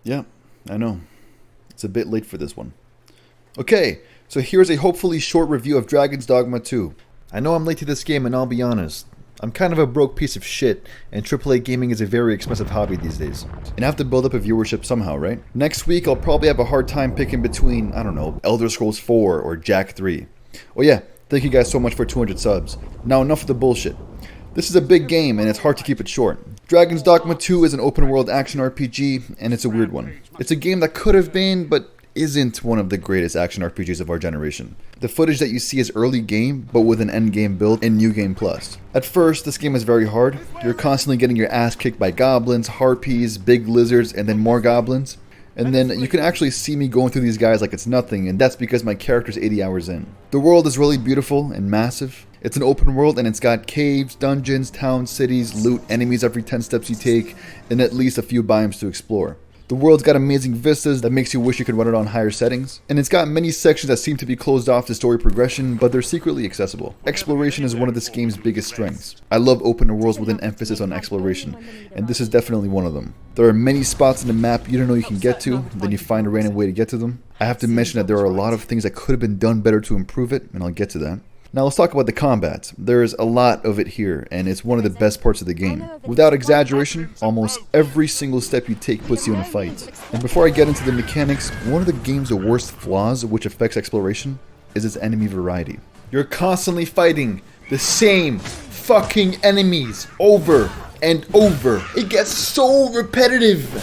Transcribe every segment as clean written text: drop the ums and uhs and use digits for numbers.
Yeah, I know. It's a bit late for this one. Okay, so here's a hopefully short review of Dragon's Dogma 2. I know I'm late to this game, and I'll be honest. I'm kind of a broke piece of shit, and AAA gaming is a very expensive hobby these days. And I have to build up a viewership somehow, right? Next week, I'll probably have a hard time picking between, I don't know, Elder Scrolls 4 or Jak 3. Oh yeah, thank you guys so much for 200 subs. Now enough of the bullshit. This is a big game, and it's hard to keep it short. Dragon's Dogma 2 is an open-world action RPG, and it's a weird one. It's a game that could have been, but isn't one of the greatest action RPGs of our generation. The footage that you see is early game, but with an end game build and New Game Plus. At first, this game is very hard. You're constantly getting your ass kicked by goblins, harpies, big lizards, and then more goblins. And then you can actually see me going through these guys like it's nothing, and that's because my character's 80 hours in. The world is really beautiful and massive. It's an open world, and it's got caves, dungeons, towns, cities, loot, enemies every 10 steps you take, and at least a few biomes to explore. The world's got amazing vistas that makes you wish you could run it on higher settings, and it's got many sections that seem to be closed off to story progression, but they're secretly accessible. Exploration is one of this game's biggest strengths. I love open worlds with an emphasis on exploration, and this is definitely one of them. There are many spots in the map you don't know you can get to, then you find a random way to get to them. I have to mention that there are a lot of things that could have been done better to improve it, and I'll get to that. Now let's talk about the combat. There's a lot of it here, and it's one of the best parts of the game. Without exaggeration, almost every single step you take puts you in a fight. And before I get into the mechanics, one of the game's worst flaws, which affects exploration, is its enemy variety. You're constantly fighting the same fucking enemies over and over. It gets so repetitive.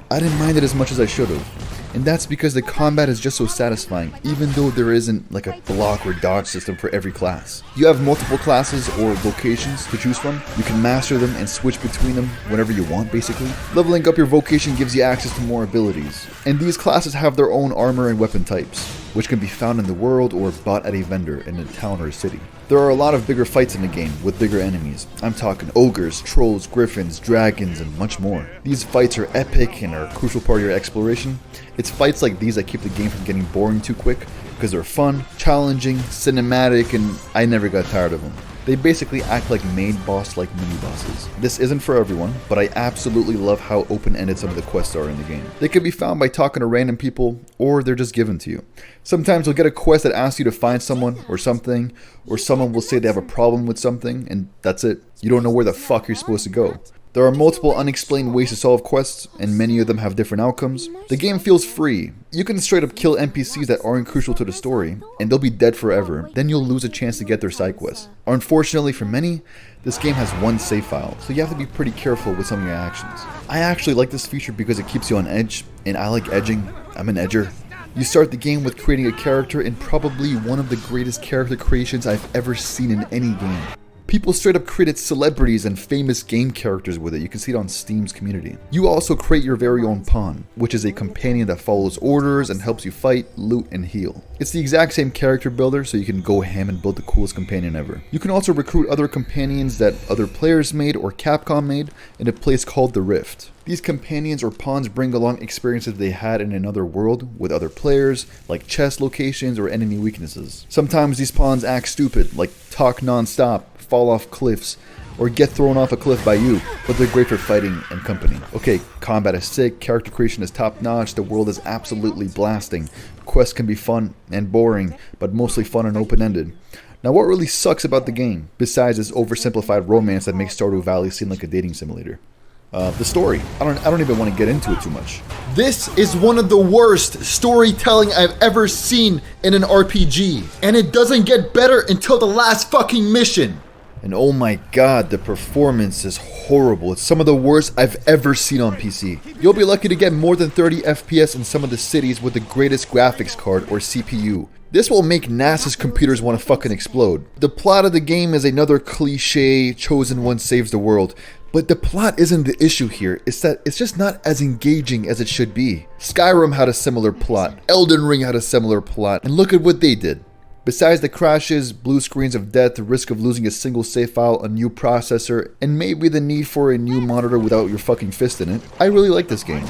I didn't mind it as much as I should have. And that's because the combat is just so satisfying, even though there isn't like a block or dodge system for every class. You have multiple classes or locations to choose from. You can master them and switch between them whenever you want, basically. Leveling up your vocation gives you access to more abilities. And these classes have their own armor and weapon types, which can be found in the world or bought at a vendor in a town or a city. There are a lot of bigger fights in the game, with bigger enemies. I'm talking ogres, trolls, griffins, dragons, and much more. These fights are epic and are a crucial part of your exploration. It's fights like these that keep the game from getting boring too quick, because they're fun, challenging, cinematic, and I never got tired of them. They basically act like main boss-like mini-bosses. This isn't for everyone, but I absolutely love how open-ended some of the quests are in the game. They can be found by talking to random people, or they're just given to you. Sometimes you'll get a quest that asks you to find someone, or something, or someone will say they have a problem with something, and that's it. You don't know where the fuck you're supposed to go. There are multiple unexplained ways to solve quests, and many of them have different outcomes. The game feels free. You can straight up kill NPCs that aren't crucial to the story, and they'll be dead forever. Then you'll lose a chance to get their side quests. Unfortunately for many, this game has one save file, so you have to be pretty careful with some of your actions. I actually like this feature because it keeps you on edge, and I like edging. I'm an edger. You start the game with creating a character in probably one of the greatest character creations I've ever seen in any game. People straight up created celebrities and famous game characters with it. You can see it on Steam's community. You also create your very own pawn, which is a companion that follows orders and helps you fight, loot, and heal. It's the exact same character builder, so you can go ham and build the coolest companion ever. You can also recruit other companions that other players made or Capcom made in a place called the Rift. These companions or pawns bring along experiences they had in another world with other players, like chest locations or enemy weaknesses. Sometimes these pawns act stupid, like talk non-stop, fall off cliffs, or get thrown off a cliff by you, but they're great for fighting and company. Okay, combat is sick, character creation is top-notch, the world is absolutely blasting. Quests can be fun and boring, but mostly fun and open-ended. Now what really sucks about the game, besides this oversimplified romance that makes Stardew Valley seem like a dating simulator? The story. I don't even want to get into it too much. This is one of the worst storytelling I've ever seen in an RPG. And it doesn't get better until the last fucking mission. And oh my god, the performance is horrible. It's some of the worst I've ever seen on PC. You'll be lucky to get more than 30 FPS in some of the cities with the greatest graphics card or CPU. This will make NASA's computers want to fucking explode. The plot of the game is another cliche, chosen one saves the world. But the plot isn't the issue here, it's that it's just not as engaging as it should be. Skyrim had a similar plot, Elden Ring had a similar plot, and look at what they did. Besides the crashes, blue screens of death, the risk of losing a single save file, a new processor, and maybe the need for a new monitor without your fucking fist in it, I really like this game.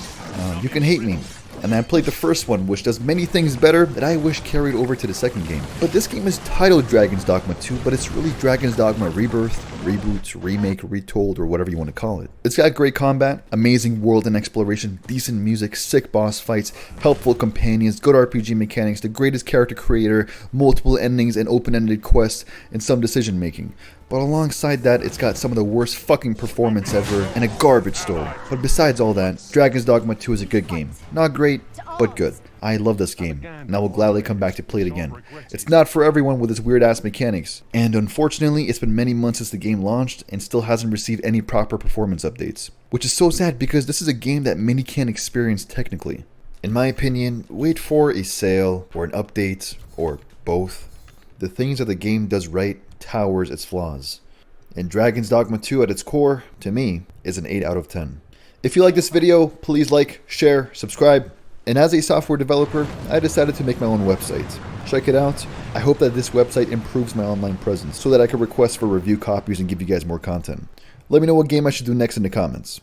You can hate me. And I played the first one, which does many things better that I wish carried over to the second game. But this game is titled Dragon's Dogma 2, but it's really Dragon's Dogma Rebirth. reboot, remake, retold, or whatever you want to call it. It's got great combat, amazing world and exploration, decent music, sick boss fights, helpful companions, good RPG mechanics, the greatest character creator, multiple endings and open-ended quests, and some decision making. But alongside that, it's got some of the worst fucking performance ever and a garbage story. But besides all that, Dragon's Dogma 2 is a good game. Not great, but good. I love this game, and I will gladly come back to play it again. It's not for everyone with its weird-ass mechanics, and unfortunately, it's been many months since the game launched and still hasn't received any proper performance updates. Which is so sad because this is a game that many can't experience technically. In my opinion, wait for a sale, or an update, or both. The things that the game does right towers its flaws. And Dragon's Dogma 2 at its core, to me, is an 8 out of 10. If you like this video, please like, share, subscribe. And as a software developer, I decided to make my own website. Check it out. I hope that this website improves my online presence so that I can request for review copies and give you guys more content. Let me know what game I should do next in the comments.